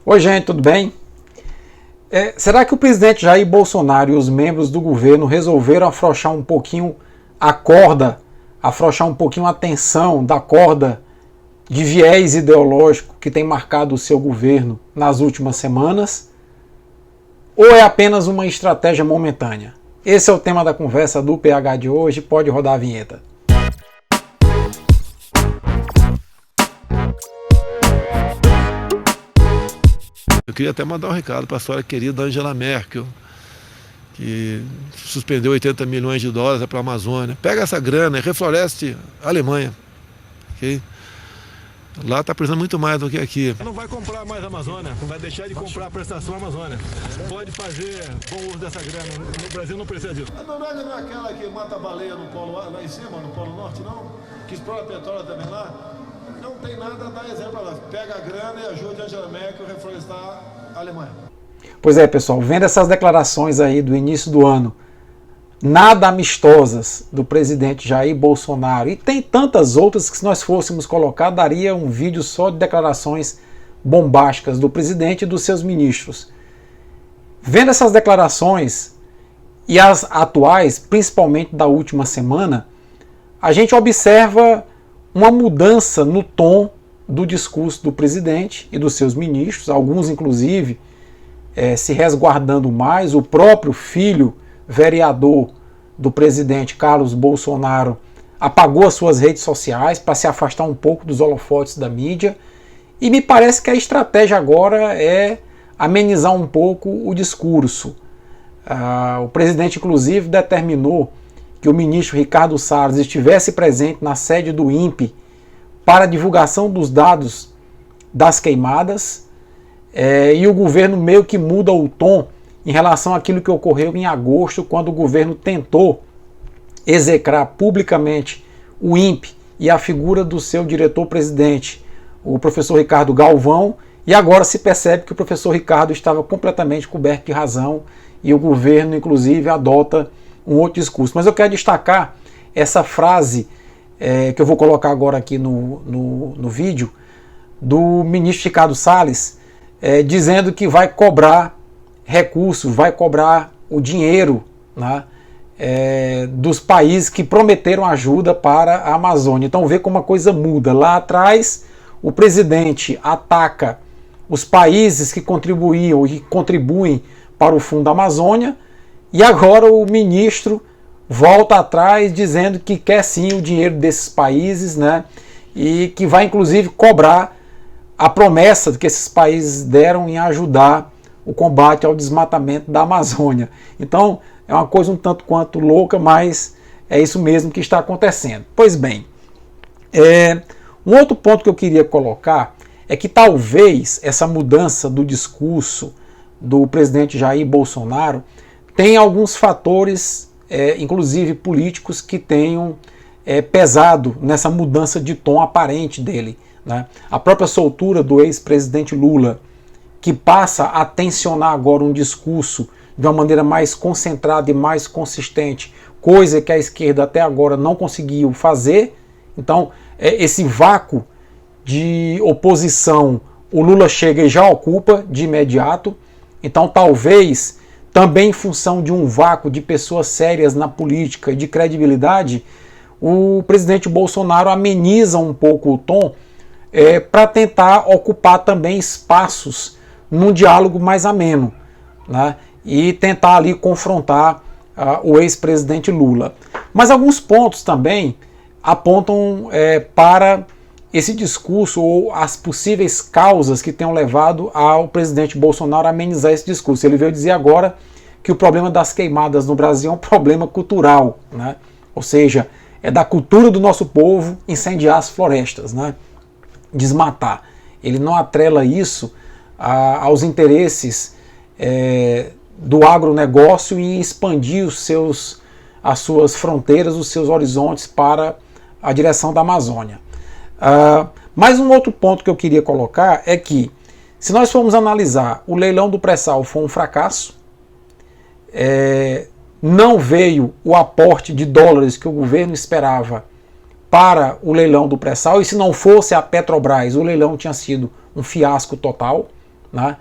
Oi, gente, tudo bem? Será que o presidente Jair Bolsonaro e os membros do governo resolveram afrouxar um pouquinho a corda, afrouxar um pouquinho a tensão da corda de viés ideológico que tem marcado o seu governo nas últimas semanas? Ou é apenas uma estratégia momentânea? Esse é o tema da conversa do PH de hoje, pode rodar a vinheta. Eu queria até mandar um recado para a senhora querida Angela Merkel, que suspendeu 80 milhões de dólares para a Amazônia. Pega essa grana e refloreste a Alemanha. Okay? Lá está precisando muito mais do que aqui. Não vai comprar mais a Amazônia, vai deixar de comprar a prestação Amazônia. Pode fazer bom uso dessa grana. No Brasil não precisa disso. A Noruega não é aquela que mata a baleia no polo, lá em cima, no Polo Norte, não? Que explora petróleo também lá? Não tem nada a dar exemplo lá. Pega a grana e ajude a Angela Merkel a reflorestar a Alemanha. Pois é, pessoal, vendo essas declarações aí do início do ano, nada amistosas do presidente Jair Bolsonaro, e tem tantas outras que se nós fôssemos colocar, daria um vídeo só de declarações bombásticas do presidente e dos seus ministros. Vendo essas declarações e as atuais, principalmente da última semana, a gente observa uma mudança no tom do discurso do presidente e dos seus ministros, alguns inclusive se resguardando mais. O próprio filho vereador do presidente Carlos Bolsonaro apagou as suas redes sociais para se afastar um pouco dos holofotes da mídia, e me parece que a estratégia agora é amenizar um pouco o discurso. O presidente inclusive determinou que o ministro Ricardo Salles estivesse presente na sede do INPE para a divulgação dos dados das queimadas, e o governo meio que muda o tom em relação àquilo que ocorreu em agosto, quando o governo tentou execrar publicamente o INPE e a figura do seu diretor-presidente, o professor Ricardo Galvão, e agora se percebe que o professor Ricardo estava completamente coberto de razão e o governo inclusive adota um outro discurso. Mas eu quero destacar essa frase que eu vou colocar agora aqui no vídeo, do ministro Ricardo Salles, dizendo que vai cobrar recursos, vai cobrar o dinheiro, né, dos países que prometeram ajuda para a Amazônia. Então vê como a coisa muda. Lá atrás o presidente ataca os países que contribuíam e que contribuem para o Fundo da Amazônia, e agora o ministro volta atrás dizendo que quer sim o dinheiro desses países, né, e que vai inclusive cobrar a promessa que esses países deram em ajudar o combate ao desmatamento da Amazônia. Então é uma coisa um tanto quanto louca, mas é isso mesmo que está acontecendo. Pois bem, um outro ponto que eu queria colocar é que talvez essa mudança do discurso do presidente Jair Bolsonaro tem alguns fatores, inclusive políticos, que tenham pesado nessa mudança de tom aparente dele, né? A própria soltura do ex-presidente Lula, que passa a tensionar agora um discurso de uma maneira mais concentrada e mais consistente, coisa que a esquerda até agora não conseguiu fazer. Então, esse vácuo de oposição, o Lula chega e já ocupa de imediato. Então, talvez também em função de um vácuo de pessoas sérias na política e de credibilidade, o presidente Bolsonaro ameniza um pouco o tom para tentar ocupar também espaços num diálogo mais ameno, né, e tentar ali confrontar o ex-presidente Lula. Mas alguns pontos também apontam para esse discurso ou as possíveis causas que tenham levado ao presidente Bolsonaro a amenizar esse discurso. Ele veio dizer agora que o problema das queimadas no Brasil é um problema cultural, né? Ou seja, é da cultura do nosso povo incendiar as florestas, né? Desmatar. Ele não atrela isso aos interesses do agronegócio e expandir as suas fronteiras, os seus horizontes para a direção da Amazônia. Mas um outro ponto que eu queria colocar é que, se nós formos analisar, o leilão do pré-sal foi um fracasso, não veio o aporte de dólares que o governo esperava para o leilão do pré-sal, e se não fosse a Petrobras, o leilão tinha sido um fiasco total, né?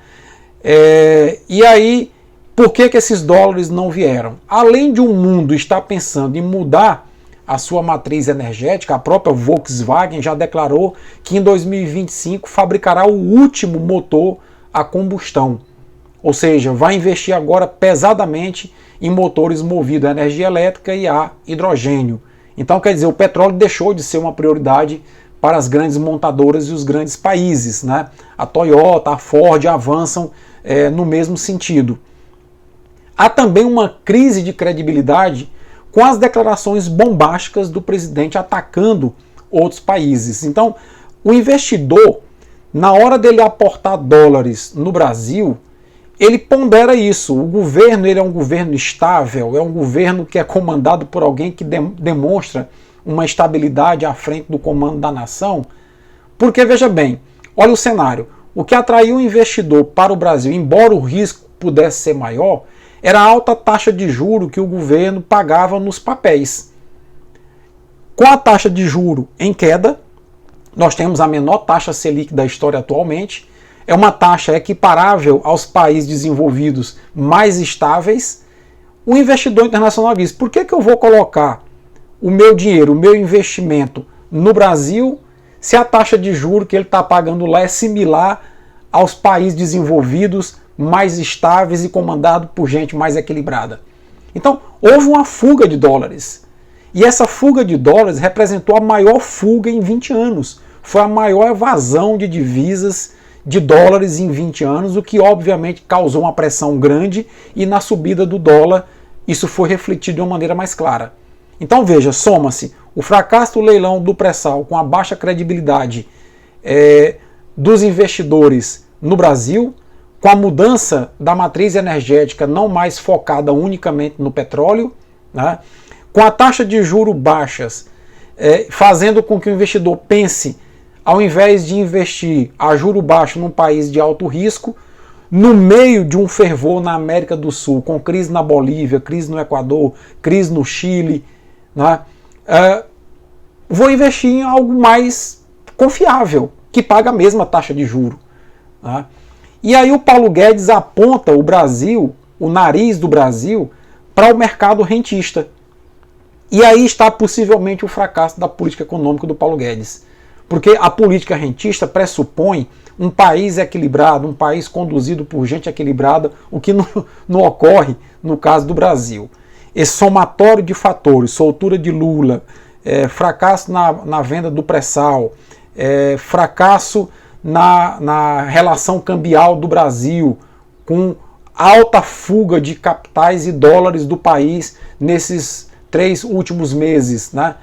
E aí, por que esses dólares não vieram? Além de o mundo estar pensando em mudar a sua matriz energética, a própria Volkswagen já declarou que em 2025 fabricará o último motor a combustão. Ou seja, vai investir agora pesadamente em motores movidos a energia elétrica e a hidrogênio. Então, quer dizer, o petróleo deixou de ser uma prioridade para as grandes montadoras e os grandes países, né? A Toyota, a Ford avançam no mesmo sentido. Há também uma crise de credibilidade com as declarações bombásticas do presidente atacando outros países. Então, o investidor, na hora dele aportar dólares no Brasil, ele pondera isso. O governo, ele é um governo estável, é um governo que é comandado por alguém que demonstra uma estabilidade à frente do comando da nação. Porque, veja bem, olha o cenário. O que atraiu o investidor para o Brasil, embora o risco pudesse ser maior, era a alta taxa de juro que o governo pagava nos papéis. Com a taxa de juro em queda, nós temos a menor taxa Selic da história atualmente. É uma taxa equiparável aos países desenvolvidos mais estáveis. O investidor internacional diz: por que eu vou colocar o meu dinheiro, o meu investimento no Brasil, se a taxa de juro que ele está pagando lá é similar aos países desenvolvidos mais estáveis e comandado por gente mais equilibrada? Então, houve uma fuga de dólares. E essa fuga de dólares representou a maior fuga em 20 anos. Foi a maior evasão de divisas de dólares em 20 anos, o que obviamente causou uma pressão grande, e na subida do dólar isso foi refletido de uma maneira mais clara. Então veja, soma-se o fracasso do leilão do pré-sal com a baixa credibilidade dos investidores no Brasil, com a mudança da matriz energética não mais focada unicamente no petróleo, né? Com a taxa de juros baixas, fazendo com que o investidor pense, ao invés de investir a juro baixo num país de alto risco, no meio de um fervor na América do Sul, com crise na Bolívia, crise no Equador, crise no Chile, né? Vou investir em algo mais confiável, que paga a mesma taxa de juro, né? E aí o Paulo Guedes aponta o Brasil, o nariz do Brasil, para o mercado rentista. E aí está possivelmente o fracasso da política econômica do Paulo Guedes. Porque a política rentista pressupõe um país equilibrado, um país conduzido por gente equilibrada, o que não ocorre no caso do Brasil. Esse somatório de fatores, soltura de Lula, fracasso na venda do pré-sal, fracasso na relação cambial do Brasil, com alta fuga de capitais e dólares do país nesses 3 últimos meses, né?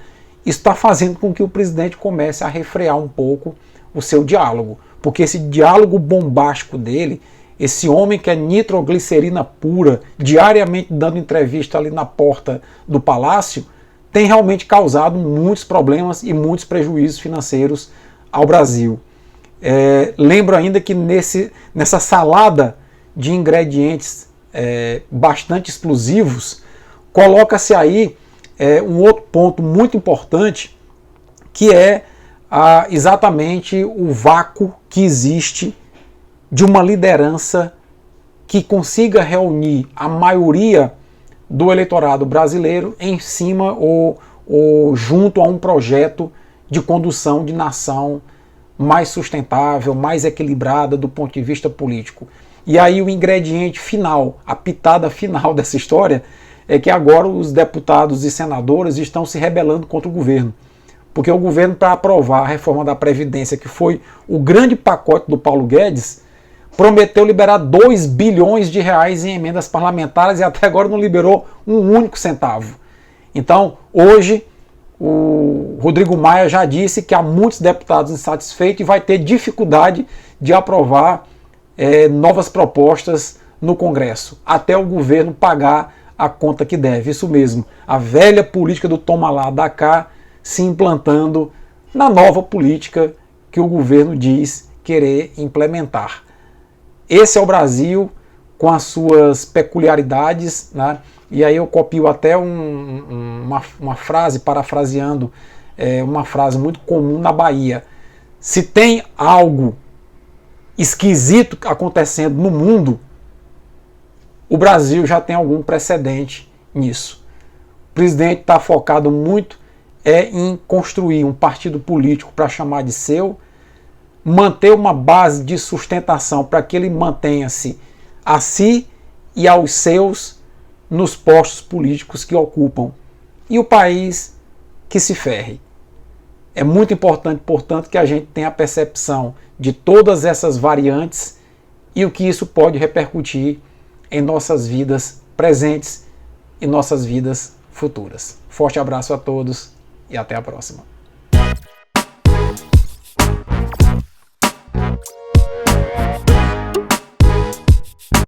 Isso está fazendo com que o presidente comece a refrear um pouco o seu diálogo, porque esse diálogo bombástico dele, esse homem que é nitroglicerina pura, diariamente dando entrevista ali na porta do palácio, tem realmente causado muitos problemas e muitos prejuízos financeiros ao Brasil. Lembro ainda que nessa salada de ingredientes bastante explosivos, coloca-se aí um outro ponto muito importante, que é exatamente o vácuo que existe de uma liderança que consiga reunir a maioria do eleitorado brasileiro em cima ou junto a um projeto de condução de nação mais sustentável, mais equilibrada do ponto de vista político. E aí o ingrediente final, a pitada final dessa história, é que agora os deputados e senadores estão se rebelando contra o governo. Porque o governo, para aprovar a reforma da Previdência, que foi o grande pacote do Paulo Guedes, prometeu liberar 2 bilhões de reais em emendas parlamentares e até agora não liberou um único centavo. Então, hoje, o Rodrigo Maia já disse que há muitos deputados insatisfeitos e vai ter dificuldade de aprovar novas propostas no Congresso, até o governo pagar a conta que deve. Isso mesmo, a velha política do toma lá, dá cá, se implantando na nova política que o governo diz querer implementar. Esse é o Brasil com as suas peculiaridades, né? E aí eu copio até uma frase, parafraseando uma frase muito comum na Bahia. Se tem algo esquisito acontecendo no mundo, o Brasil já tem algum precedente nisso. O presidente está focado muito em construir um partido político para chamar de seu, manter uma base de sustentação para que ele mantenha-se a si e aos seus nos postos políticos que ocupam, e o país que se ferre. É muito importante, portanto, que a gente tenha a percepção de todas essas variantes e o que isso pode repercutir em nossas vidas presentes e nossas vidas futuras. Forte abraço a todos e até a próxima.